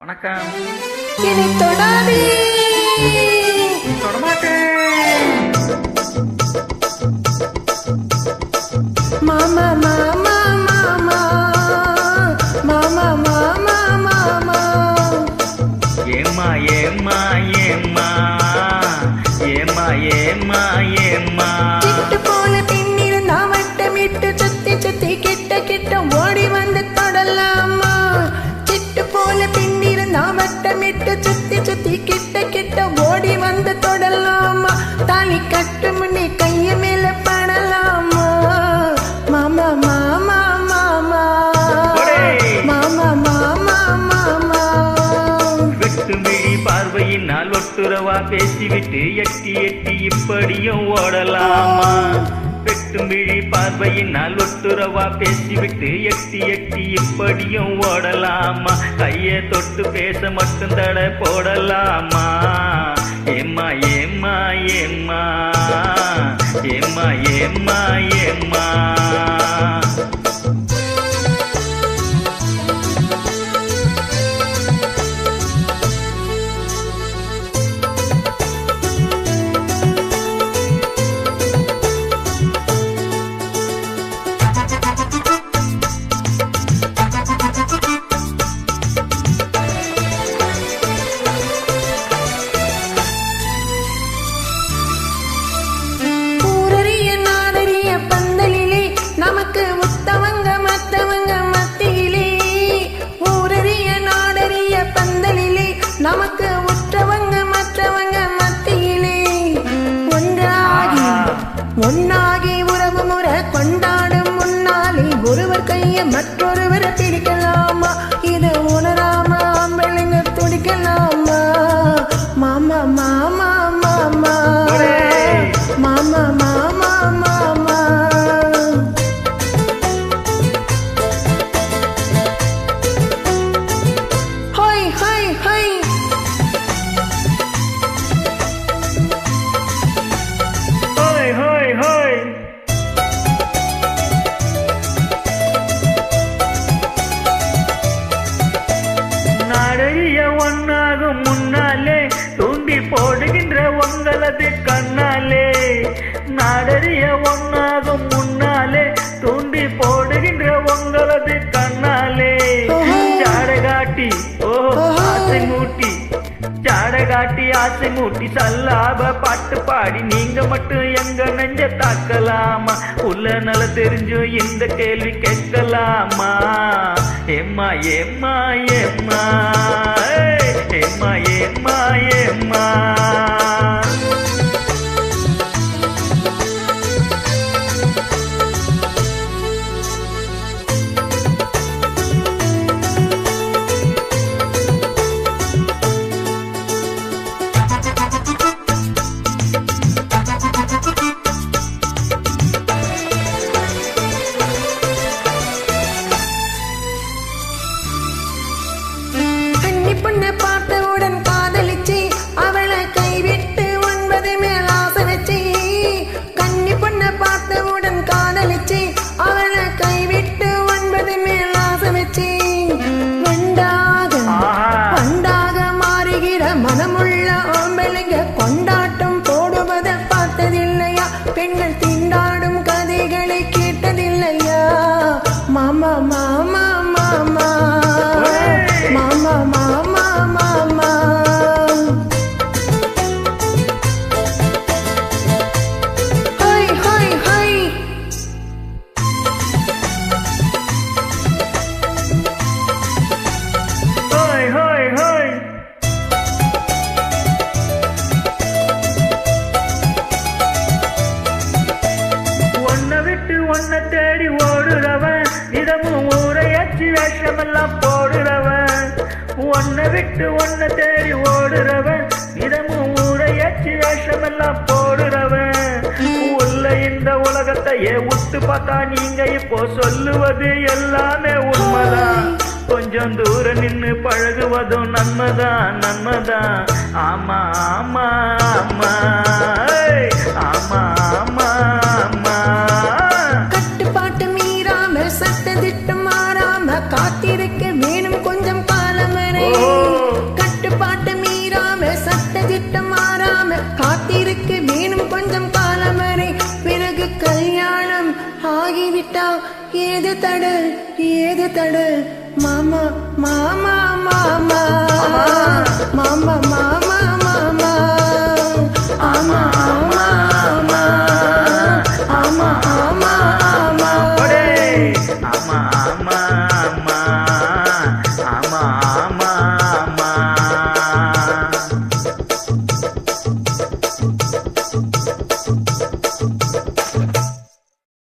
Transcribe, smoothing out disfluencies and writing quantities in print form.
வணக்கம். என்னை தொடாதே. தொடமாட்டேன். மாமா மாமா மாமா மாமா மாமா மாமா ஏம்மா ஏம்மா ஏம்மா ஏம்மா ஏம்மா ஏம்மா சிட்டு போல பின்னிருந்தா வட்டமிட்டு சுத்தி சுத்தி கிட்ட கிட்ட ஓடி வந்து தொடலாமா. சிட்டு போல பின்னிருந்தா வட்டமிட்டு சுத்தி சுத்தி கிட்ட கிட்ட ஓடி வந்து தொடலாமா. தாலி கட்டு முன்னே கைய மேல படலாமா. மாமா மாமா மாமா மாமா மாமா மாமா வெட்டு மிழி பார்வையினால் ஒட்டுறவா பேசிவிட்டு எட்டி எட்டி இப்படியும் ஓடலாமா. வெட்டு மிழி பார்வையினால் ஒட்டுறவா பேசிவிட்டு எட்டி எட்டி இப்படியும் ஓடலாமா. கையை தொட்டு பேச மட்டும் தடை போடலாமா. ஏம்மா ஏம்மா ஏம்மா ஏம்மா ஏம்மா ஏம்மா ஊரறிய நாடறிய பந்தலிலே நமக்கு உத்தவங்க மத்தவங்க மத்தியிலே. ஊரறிய நாடறிய பந்தலிலே நமக்கு உற்றவங்க மற்றவங்க மத்தியிலே. ஒன்னாகி உறவு முறை கொண்டாடும் முன்னாலே ஒருவர் கைய மற்றொருவர் பிடிக்கலாமா. இது உணராம ஆம்பளைங்க துடிக்கலாமா. மாமா மாமா மாமா மாமா மாமா மாமா ஹோய் ஹோய் ஹோய் ஹோய் ஹோய் ஹோய் நாடறிய ஒன்னாகும் முன்னாலே தூண்டி போடுகின்ற உங்களது கண்ணாலே. நாடறிய ஒன்னாகும் முன்னாலே தூண்டி போடுகின்ற உங்களது கண்ணாலே. ஜாடகாட்டி ஆசை மூட்டி ஜாடகாட்டி ஆசை மூட்டி சல்லாப பாட்டு பாடி நீங்க மட்டும் எங்க நெஞ்ச தாக்கலாமா. உள்ள நல தெரிஞ்சும் இந்த கேள்வி கேட்கலாமா. ஏம்மா ஏம்மா ஏம்மா ஏம்மா ஏம்மா ஏம்மா கன்னி பொண்ணை பார்த்தவுடன் காதலிச்சு அவளை கைவிட்டு 9 மேல் ஆசை வச்சு. கன்னி பொண்ணை பார்த்தவுடன் காதலிச்சு அவளை கைவிட்டு 9 மேல் ஆசை வச்சு. வண்டாக மாறுகிற மனமுள்ள ஆம்பளைங்க கொண்டாட்டம் போடுவதை பார்த்ததில்லையா. பெண்கள் திண்டாடும் கதைகளை கேட்டதில்லையா. மாமா மாமா மாமா மாமா மாமா மாமா ஹோய் ஹோய் ஹோய் ஹோய் ஹோய் ஹோய் ஒன்ன விட்டு ஒன்ன தேடி ஓடுறவன் தினமும் ஊரையாச்சு வேஷமெல்லாம் போடுறவன். ஒன்ன விட்டு ஒன்ன தேடி ஓடுறவன் தினமும் ஊரையாச்சு வேஷமெல்லாம் போடுறவன். உள்ள இந்த உலகத்தையே உத்து பார்த்தா நீங்க இப்போ சொல்லுவது எல்லாமே உண்மைதான். கொஞ்சம் தூரம் நின்னு பழகுவதும் நன்மைதான் நன்மைதான். ஆமா ஆமா ஆமா ஆமா ஆமா ஆமா கட்டுப்பாட்டு மீறாம சட்டதிட்டு மாறாம காத்திருக்க வேணும் கொஞ்சம் காலம் வரை. விட்டா ஏது தடு ஏது தடு மாமா மாமா மாமா மாமா மாமா